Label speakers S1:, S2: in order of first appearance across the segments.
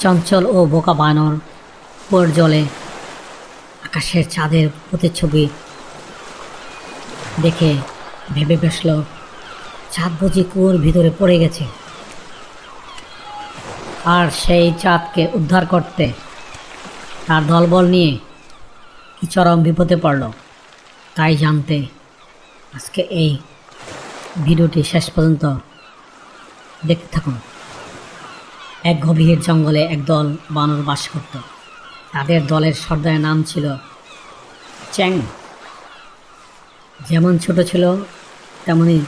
S1: চঞ্চল ও বোকা বানর কুয়োর জলে আকাশের চাঁদের প্রতিচ্ছবি দেখে ভেবে বসল, চাঁদ বুঝি কুয়োর ভিতরে পড়ে গেছে, আর সেই চাঁদকে উদ্ধার করতে তার দলবল নিয়ে কি চরম বিপদে পড়ল। তাই জানতে আজকে এই ভিডিওটি শেষ পর্যন্ত দেখতে থাকুন। এক গভীর জঙ্গলে একদল বানর বাস করত। তাদের দলের সর্দারের নাম ছিল চ্যাং। যেমন ছোট ছিল তেমনই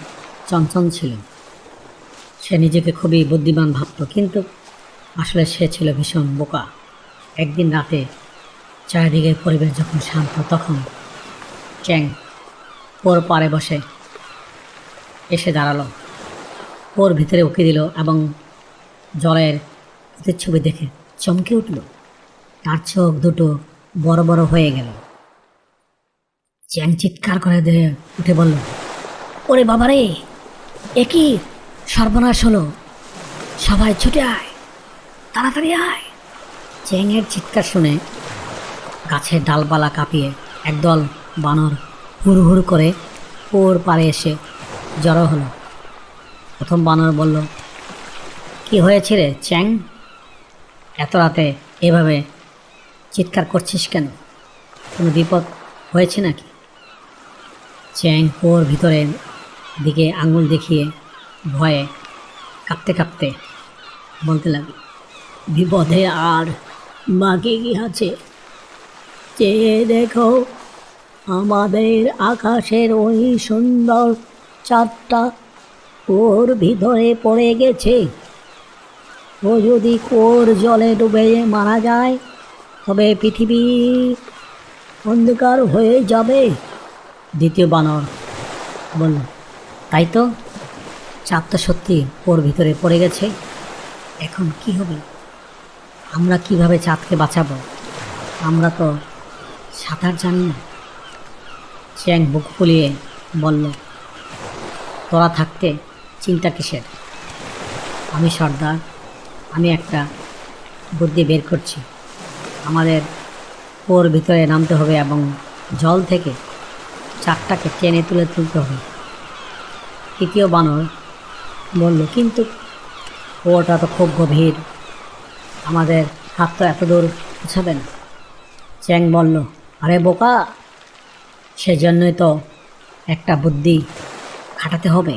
S1: চঞ্চল ছিল। সে নিজেকে খুবই বুদ্ধিমান ভাবত, কিন্তু আসলে সে ছিল ভীষণ বোকা। একদিন রাতে চারিদিকের পরিবেশ যখন শান্ত, তখন চ্যাং কুয়োর পাড়ে বসে এসে দাঁড়ালো। কুয়োর ভিতরে উঁকি দিল এবং জলের প্রতিচ্ছবি দেখে চমকে উঠল। তার চোখ দুটো বড় বড় হয়ে গেল। চ্যাং চিৎকার করে দিয়ে উঠে বলল, ওরে বাবারে, এ কি সর্বনাশ হলো! সবাই ছুটে আয়, তাড়াতাড়ি আয়! চ্যাংয়ের চিৎকার শুনে গাছের ডালপালা কাঁপিয়ে একদল বানর হুড় হুড় করে কুয়োর পাড়ে এসে জড়ো হলো। প্রথম বানর বলল, কি হয়েছে রে চ্যাং? এত রাতে এভাবে চিৎকার করছিস কেন? কোনো বিপদ হয়েছে নাকি? চ্যাং কুয়োর ভিতরের দিকে আঙুল দেখিয়ে ভয়ে কাঁপতে কাঁপতে বলতে লাগল, বিপদে আর বাকি কি আছে? চেয়ে দেখো, আমাদের আকাশের ওই সুন্দর চাঁদটা কুয়োর ভিতরে পড়ে গেছে। ও যদি কুয়োর জলে ডুবে মারা যায়, তবে পৃথিবী অন্ধকার হয়ে যাবে। দ্বিতীয় বানর বলল, তাই তো, চাঁদ তো সত্যি কুয়োর ভিতরে পড়ে গেছে। এখন কি হবে? আমরা কিভাবে চাঁদকে বাঁচাবো? আমরা তো সাঁতার জানি না। চ্যাং বুক ফুলিয়ে বলল, তোরা থাকতে চিন্তা কিসের? আমি সর্দার, আমি একটা বুদ্ধি বের করছি। আমাদের কুয়োর ভিতরে নামতে হবে এবং জল থেকে চাঁদটাকে টেনে তুলতে হবে। তৃতীয় বানর বলল, কিন্তু কুয়োটা তো খুব গভীর, আমাদের হাত তো এত দূর পৌঁছাবে না। চ্যাং বলল, আরে বোকা, সেজন্যই তো একটা বুদ্ধি খাটাতে হবে।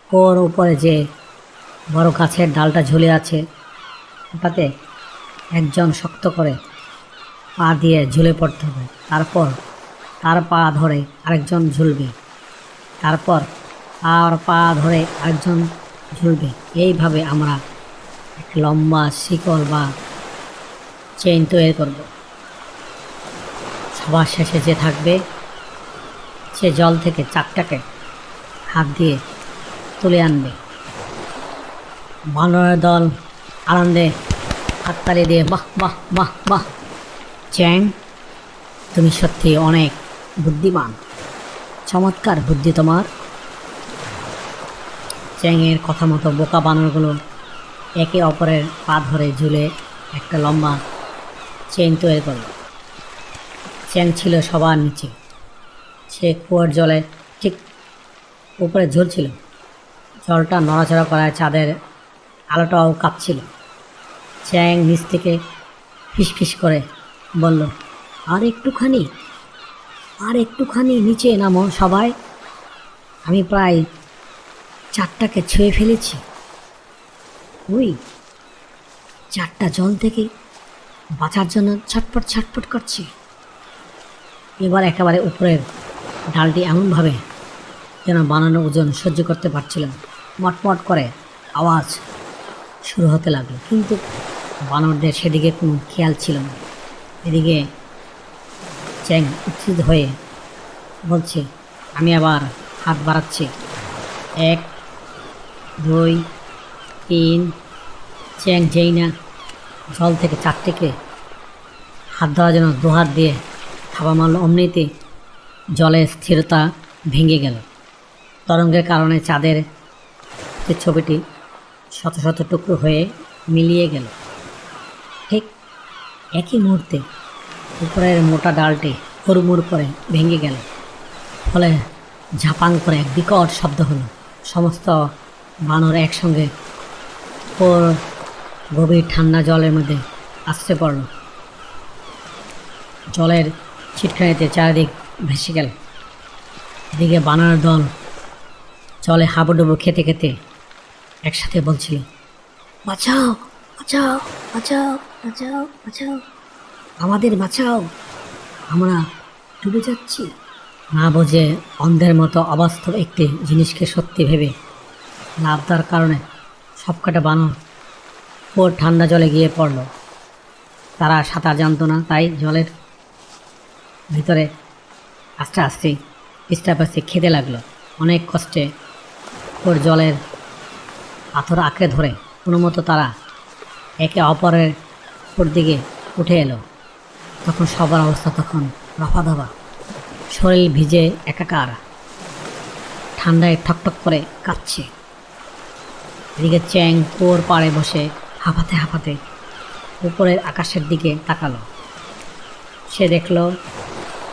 S1: কুয়োর উপরে যে বড় গাছের ডালটা ঝুলে আছে, ওটাতে একজন শক্ত করে পা দিয়ে ঝুলে পড়তে হবে। তারপর তার পা ধরে আরেকজন ঝুলবে, তারপর আর পা ধরে আরেকজন ঝুলবে। এইভাবে আমরা এক লম্বা শিকল বা চেইন তৈরি করব। সবার শেষে যে থাকবে, সে জল থেকে চাঁদটাকে হাত দিয়ে তুলে আনবে। বানরের দল আনন্দে হাততালি দিয়ে বাহ বাহ বাহ বাহ! চ্যাং, তুমি সত্যি অনেক বুদ্ধিমান, চমৎকার বুদ্ধি তোমার। চ্যাংয়ের কথা মতো বোকা বানরগুলো একে অপরের পা ধরে ঝুলে একটা লম্বা চেইন তৈরি করল। চ্যাং ছিল সবার নিচে, সে কুয়োর জলে ঠিক উপরে ঝুলছিল। জলটা নড়াচড়া করায় চাঁদের আলোটাও কাঁপছিল। চ্যাং নিচ থেকে ফিসফিস করে বলল, আর একটুখানি নিচে নামো সবাই, আমি প্রায় চাঁদটাকে ছুঁয়ে ফেলেছি। ওই চাঁদটা জল থেকে বাঁচার জন্য ছটপট ছটপট করছে। এবার একেবারে উপরের ডালটি এমনভাবে যেন বানানো ওজন সহ্য করতে পারছিল না। মটমট করে আওয়াজ শুরু হতে লাগলো, কিন্তু বানরদের সেদিকে কোনো খেয়াল ছিল না। এদিকে চ্যাং উত্তেজিত হয়ে বলছে, আমি আবার হাত বাড়াচ্ছি, 1 2 3। চ্যাং যেই না জল থেকে চাঁদটিকে হাত ধরার জন্য দুহাত দিয়ে থাবা মারল, অমনিতে জলের স্থিরতা ভেঙে গেল। তরঙ্গের কারণে চাঁদের ছবিটি শত শত টুকরো হয়ে মিলিয়ে গেল। ঠিক একই মুহূর্তে উপরের মোটা ডালটি হুড়মুড় করে ভেঙে গেল। ফলে ঝাপাং করে এক বিকট শব্দ হলো। সমস্ত বানর একসঙ্গে ওর গভীর ঠান্ডা জলের মধ্যে আশ্রে পড়ল। জলের ছিটকানিতে চারিদিক ভেসে গেল। এদিকে বানর দল জলে হাবুডুবু খেতে খেতে একসাথে বলছিল, বাঁচাও বাঁচাও বাঁচাও বাঁচাও বাঁচাও, আমাদের বাঁচাও, আমরা ডুবে যাচ্ছি। না বোঝে অন্ধের মতো অবাস্তব একটি জিনিসকে সত্যি ভেবে লাভ দেওয়ার কারণে সবকটা বানর ওর ঠান্ডা জলে গিয়ে পড়ল। তারা সাঁতার জানতো না, তাই জলের ভিতরে আস্তে আস্তে পিস্টাপাস্তি খেতে লাগলো। অনেক কষ্টে ওর জলের পাথর আঁকড়ে ধরে কোনো মতো তারা একে অপরের উপর দিকে উঠে এলো। তখন সবার অবস্থা তখন রফাদফা, শরীর ভিজে একাকার, ঠান্ডায় ঠকঠক করে কাঁপছে। এদিকে চ্যাং কুয়োর পাড়ে বসে হাঁপাতে হাঁপাতে উপরের আকাশের দিকে তাকালো। সে দেখল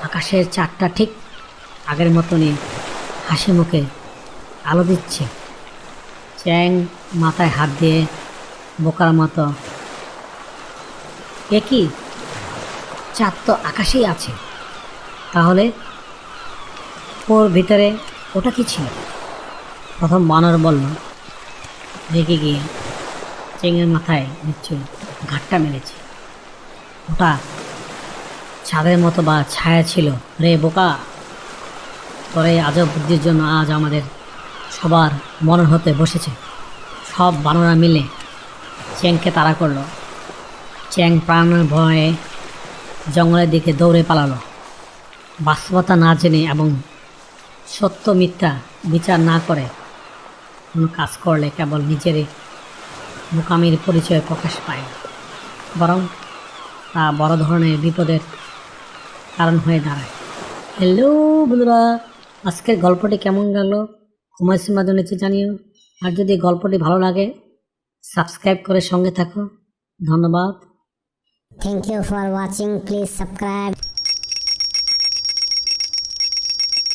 S1: আকাশের চাঁদটা ঠিক আগের মতনই হাসি মুখে আলো দিচ্ছে। চ্যাং মাথায় হাত দিয়ে বোকার মতো, এ কি, চাঁদ তো আকাশেই আছে, তাহলে ওর ভিতরে ওটা কি ছিল? প্রথম বানর বলল, রেগে গিয়ে চেঙের মাথায় নিশ্চয়ই ঘাটটা মেরেছে। ওটা ছাদের মতো বা ছায়া ছিল রে বোকা। তোর এই আজব বুদ্ধির জন্য আজ আমাদের সবার মরণ হতে বসেছে। সব বানরা মিলে চ্যাংকে তাড়া করলো। চ্যাং প্রাণের ভয়ে জঙ্গলের দিকে দৌড়ে পালালো। বাস্তবতা না জেনে এবং সত্য মিথ্যা বিচার না করে কোনো কাজ করলে কেবল নিজেরই বোকামির পরিচয় প্রকাশ পায় না, বরং তা বড় ধরনের বিপদের কারণ হয়ে দাঁড়ায়। হ্যালো বন্ধুরা, আজকের গল্পটি কেমন গেল কমেন্টের মাধ্যমে জানিও। আর যদি গল্পটি ভালো লাগে সাবস্ক্রাইব করে সঙ্গে থাকো। ধন্যবাদ।
S2: Thank you for watching. Please subscribe.